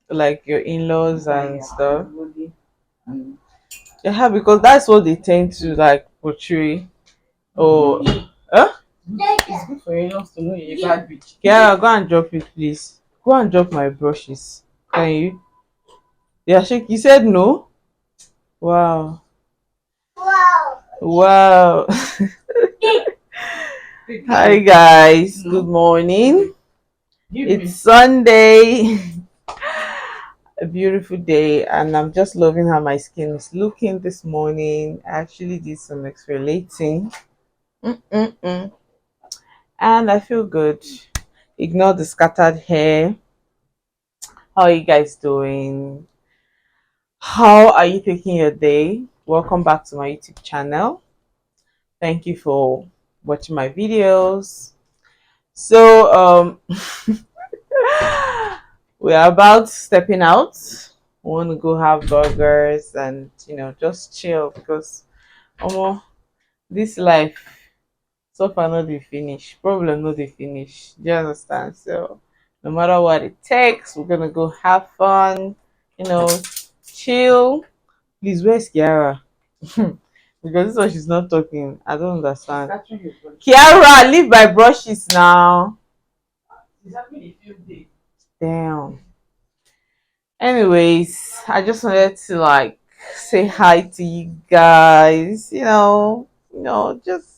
like your in-laws and stuff. Yeah, because that's what they tend to like portray. Oh, huh? It's good for in-laws to know you're a bad bitch. Yeah, go and drop it, please. Go and drop my brushes. Can you? Yeah, shake. You said no. Wow. Wow. Hi guys. Good morning. It's Sunday. A beautiful day, and I'm just loving how my skin is looking this morning. I actually did some exfoliating. Mm-mm-mm. And I feel good. Ignore the scattered hair. How are you guys doing? How are you taking your day? Welcome back to my YouTube channel. Thank you for watching my videos. So we are about stepping out. We want to go have burgers and just chill because this life so far not dey finish. Problem not dey finish. Do you understand? So no matter what it takes, we're gonna go have fun, you know, chill. Please, where's Kiara? Because this one she's not talking. I don't understand. Kiara, leave my brushes now. Damn. Anyways, I just wanted to like say hi to you guys. Just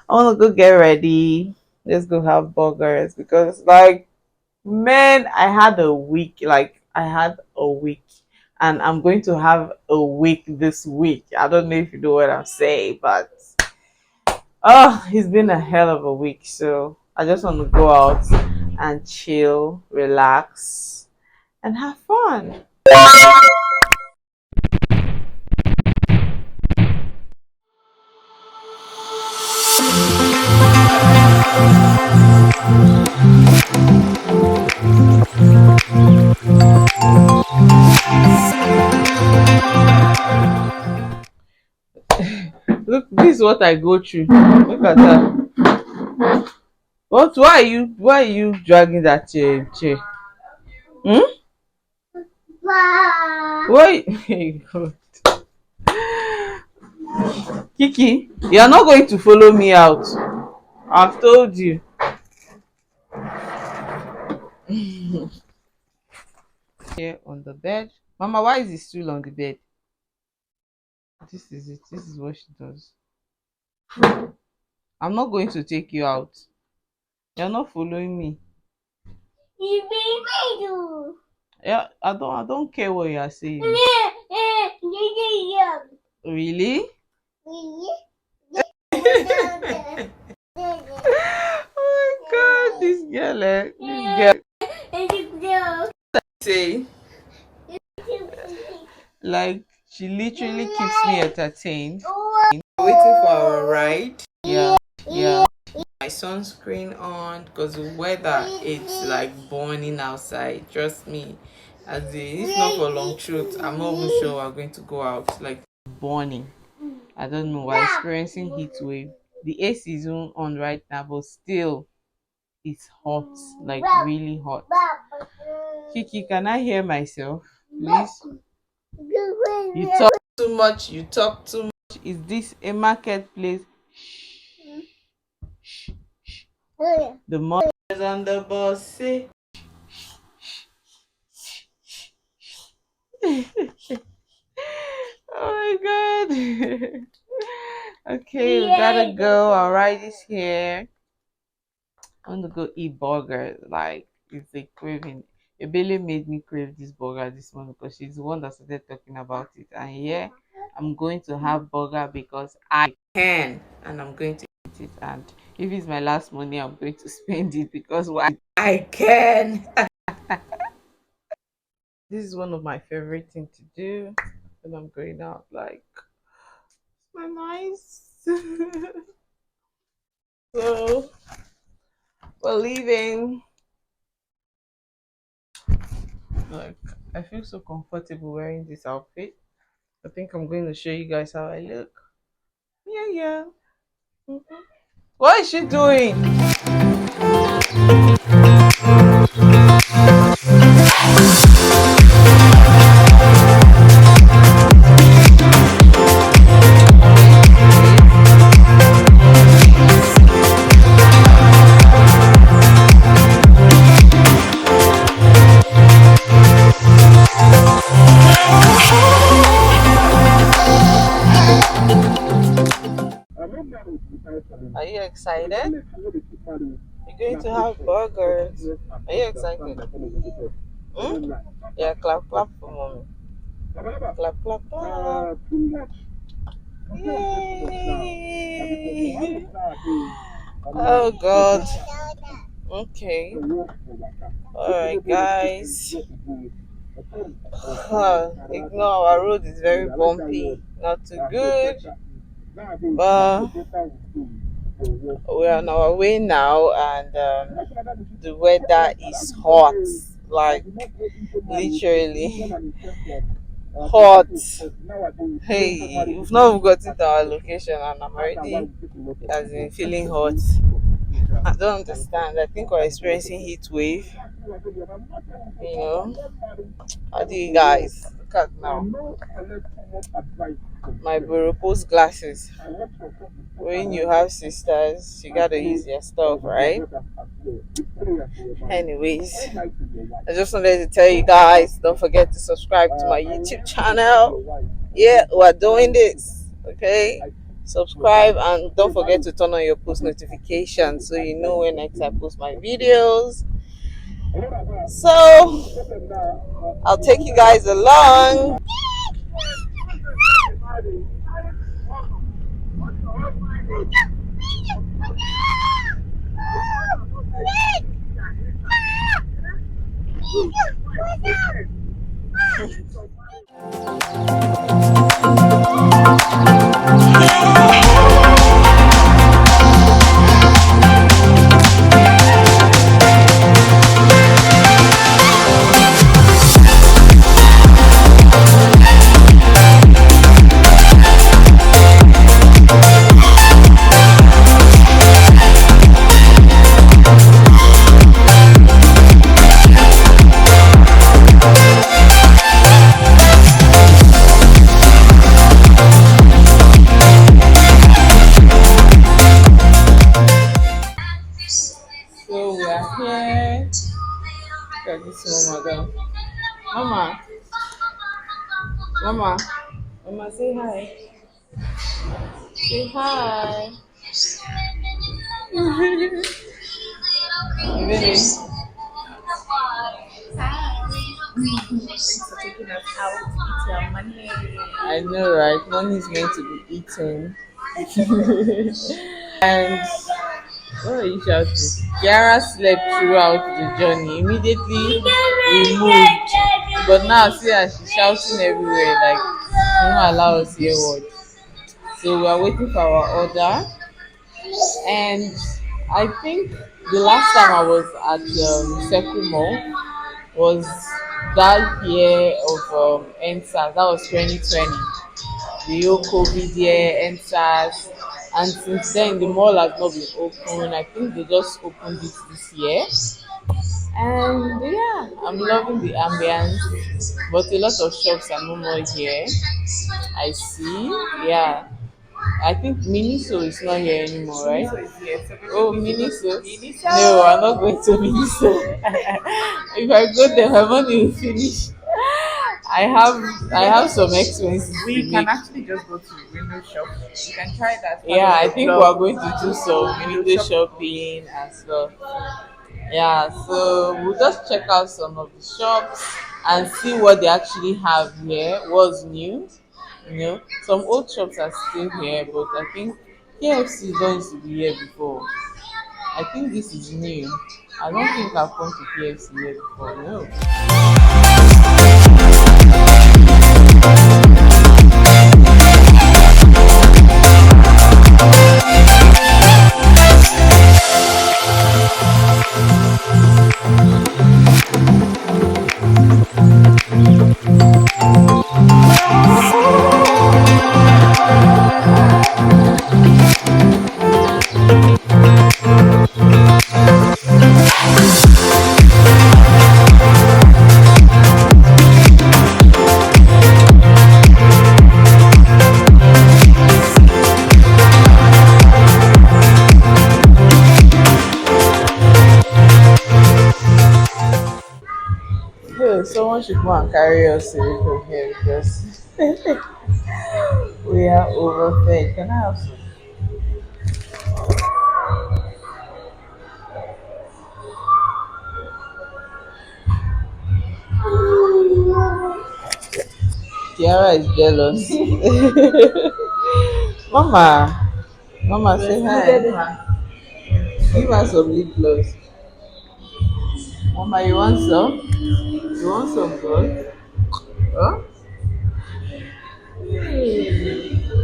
I want to go get ready. Let's go have burgers because like man, I had a week and I'm going to have a week this week. I don't know if you know what I'm saying, but oh, it's been a hell of a week. So I just want to go out and chill, relax, and have fun. Look, this is what I go through. Look at that. What? Why are you dragging that chair? Hmm? Why? God. Kiki, you're not going to follow me out. I've told you. Here on the bed. Mama, why is the stool on the bed? This is it. This is what she does. I'm not going to take you out. You're not following me. Yeah, I don't care what you are saying. Really? Oh my god, this girl, this girl say like she literally keeps me entertained. Waiting for our ride. Yeah, yeah. My sunscreen on because the weather it's like burning outside. Trust me. It's not for long truth. I'm not even sure we're going to go out. Like burning. I don't know. We're experiencing heat wave. The AC is on right now, but still it's hot. Like really hot. Kiki, can I hear myself? Please. You talk too much. You talk too much. Is this a marketplace? The mothers on the bus say. Oh my god. Okay, we gotta go. Our ride is here. I want to go eat burger. Like it's a craving. Ebele made me crave this burger this morning because she's the one that started talking about it. And yeah, I'm going to have burger because I can, and I'm going to eat it. And if it's my last money, I'm going to spend it because why I can. This is one of my favorite things to do when I'm going out. Like, my nice. So we're leaving. Like, I feel so comfortable wearing this outfit. I think I'm going to show you guys how I look. Yeah, yeah. Mhm. What is she doing? excited? You're going to have burgers. Are you excited? Hmm? Yeah, clap, clap for mommy. Clap, clap, clap. Yay! Oh God. Okay. Alright, guys. Ignore our road is very bumpy. Not too good. But we're on our way now, and the weather is hot. Like, literally hot. Hey, we've not even gotten to our location, and I'm already as in feeling hot. I don't understand. I think we're experiencing heat wave. You know, how do you guys look at now? My Boropos glasses. When you have sisters, you gotta use their stuff, right? Anyways, I just wanted to tell you guys, don't forget to subscribe to my YouTube channel. Yeah, we're doing this. Okay? Subscribe and don't forget to turn on your post notifications so you know when next I post my videos. So I'll take you guys along. So we are here. Look at this mama down. Mama, mama, mama, say hi. Say hi. Really? Thanks for taking us out. It's your money. I know, right? Money is meant to be eaten. And what are you shouting? Kiara slept throughout the journey. Immediately we moved, but now see her, she's shouting everywhere. Like she won't allow us hear word. So we are waiting for our order, and I think the last time I was at Circle Mall was that year of NSAS. That was 2020. The whole COVID year, NSAS, and since then the mall has not been open. I think they just opened it this year, and yeah, I'm loving the ambience. But a lot of shops are no more here. I see. Yeah, I think Miniso is not here anymore, right? So it's here. So Oh, maybe we should go Miniso? to Miniso. No, I'm not going to Miniso. If I go there, my money will finish. I have some expenses to We can make. actually just go to window shop. You can try that. Yeah, I think we are going to do some Window window shop. shopping as well. Yeah, so we'll just check out some of the shops and see what they actually have here, what's new. You know, some old shops are still here, but I think KFC is not used to be here before. I think this is new. I don't think I've come to KFC here before. No. So someone should go and carry us away from here because we are overfed. Can I have some? Tiara is jealous. Mama, Mama, say hi. Give us some lip gloss. Mama, you want some? You want some gloss? Huh?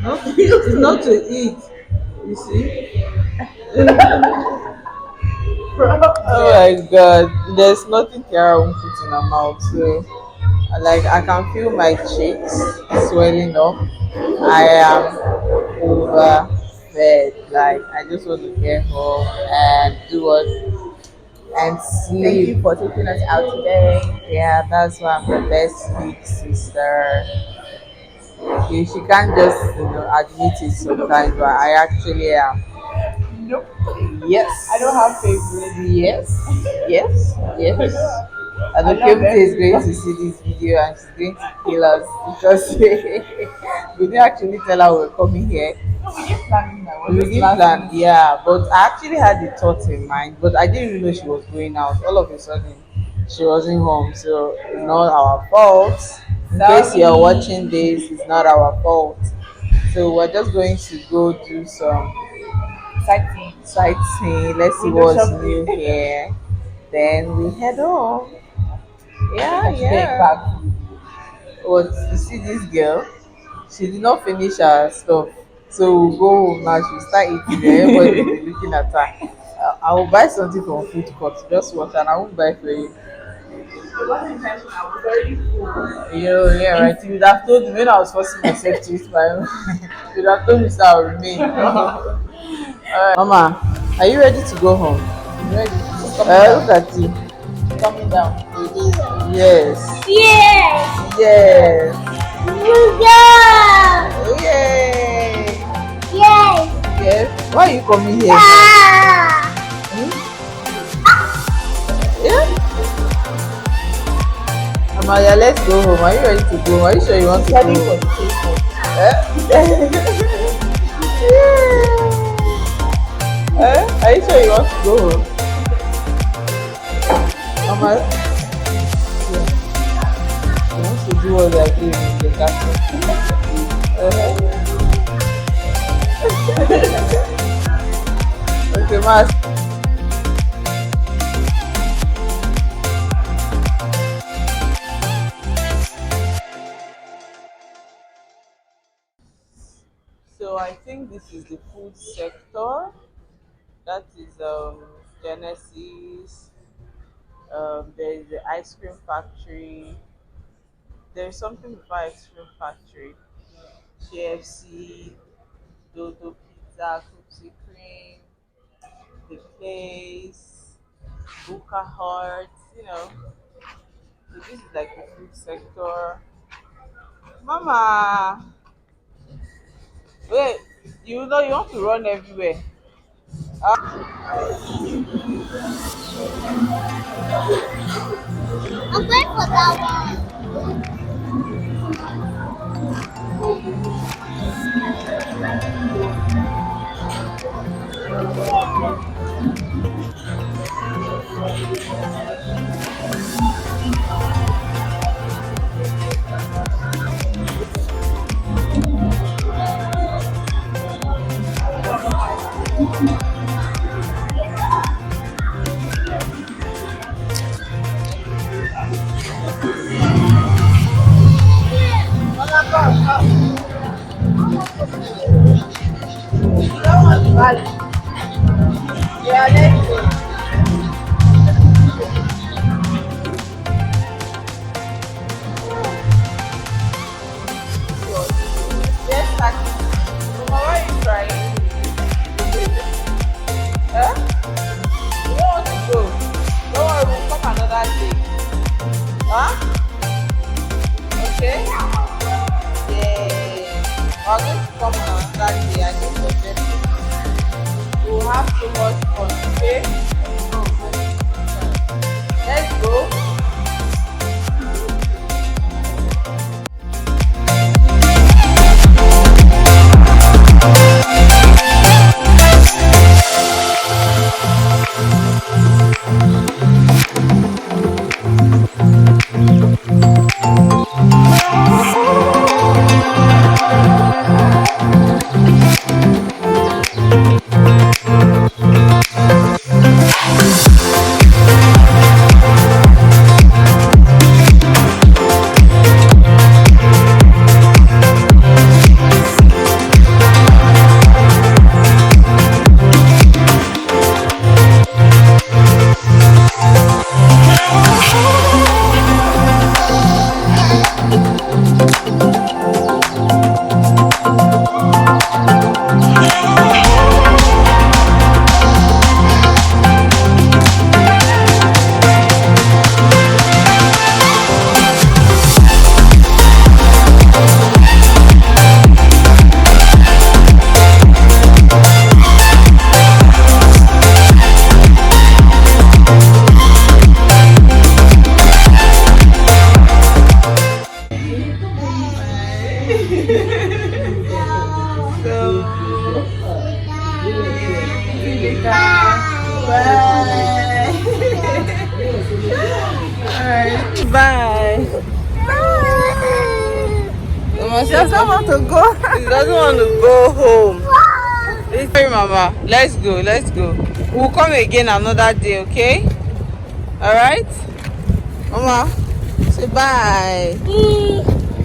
No, it's not to eat. You see? Oh my god, there's nothing Kiara won't put in her mouth. So, like, I can feel my cheeks swelling up. I am overfed. Like, I just want to get home and do what and Thank you sleep. for taking us out today. Yeah, that's why I'm the best big sister. She can't just admit it sometimes, but I actually am. Nope. Yes. I don't have favorites. Yes. Yes. Yes. And I the love Kemte is going everyone. to see this video and she's going to kill us because we didn't actually tell her we're coming here. No, we didn't plan it now. It We was just didn't last plan, minute. yeah, but I actually had the thought in mind, but I didn't even know she was going out. All of a sudden, she wasn't home, so it's not our fault. In case you're watching this, it's not our fault. So we're just going to go do some Sightseeing. sightseeing. Let's see Window what's shopping. new here. Then we head home. I think Yeah, I should get a yeah. bag. But you see this girl, she did not finish her stuff. So we'll go home now, she'll start eating. Everybody will be looking at her. I will buy something from food court, just watch, and I won't buy for you. It wasn't intentional. I was already full. Yeah, right. You would have told me when I was forcing myself to eat my own. You would have told me so I'll remain. Mama, are you ready to go home? I'm ready. It's coming Look down. at you. It's coming down. Yes. Yes! Yes. Yeah! Yay. Yes! Yes. Why are you coming here? Ah! Yeah. Amaya, let's go home. Are you ready to go? Are you sure you want to go Heading for home? the station. Are you sure you want to go home? Mama, she wants to do what they are doing in the castle. Okay, Mas. So I think this is the food sector. That is Genesis. There is the ice cream factory. There is something before ice cream factory. KFC, Dodo Pizza, Cookie Cream, the place, Buka Heart. So this is like the food sector. Mama, wait, you know you want to run everywhere. I'm going for that one. Yeah, let's go. Yes, Mama, why are you crying? Huh? You don't want to go. Don't worry, we'll come another day. Huh? Okay? Yeah. We're going to come on another day. I don't forget it. We'll have so much fun, okay? Let's go. bye. Mama, She doesn't want to go. she doesn't want to go home. Sorry, Mama. Let's go. Let's go. We'll come again another day, okay? All right, Mama. Say bye.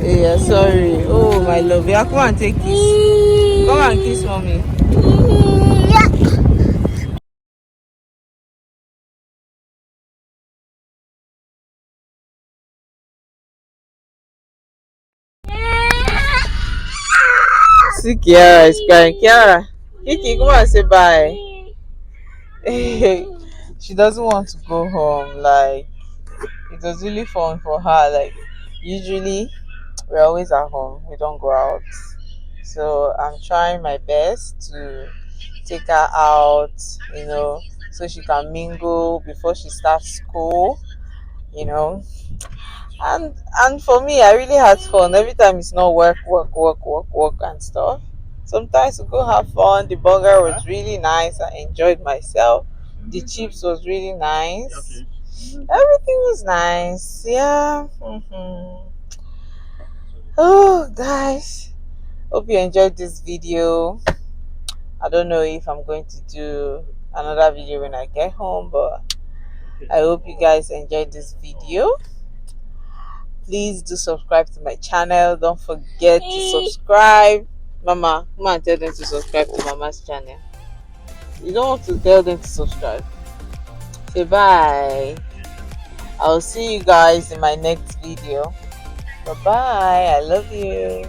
Yeah, sorry. Oh, my love. Yeah, come and take kiss. Come and kiss mommy. See, Kiara is crying. Kiara, Kiki, come and say bye. She doesn't want to go home. Like, it was really fun for her. Like, usually we're always at home. We don't go out. So I'm trying my best to take her out, so she can mingle before she starts school, you know. And for me, I really had fun. Every time it's not work and stuff. Sometimes we go have fun. The burger was really nice. I enjoyed myself. The chips was really nice. Everything was nice. Yeah. Oh, guys. Hope you enjoyed this video. I don't know if I'm going to do another video when I get home, but I hope you guys enjoyed this video. Please do subscribe to my channel. Don't forget to subscribe. Mama, come and tell them to subscribe to Mama's channel. You don't want to tell them to subscribe. Say bye. I'll see you guys in my next video. Bye bye. I love you.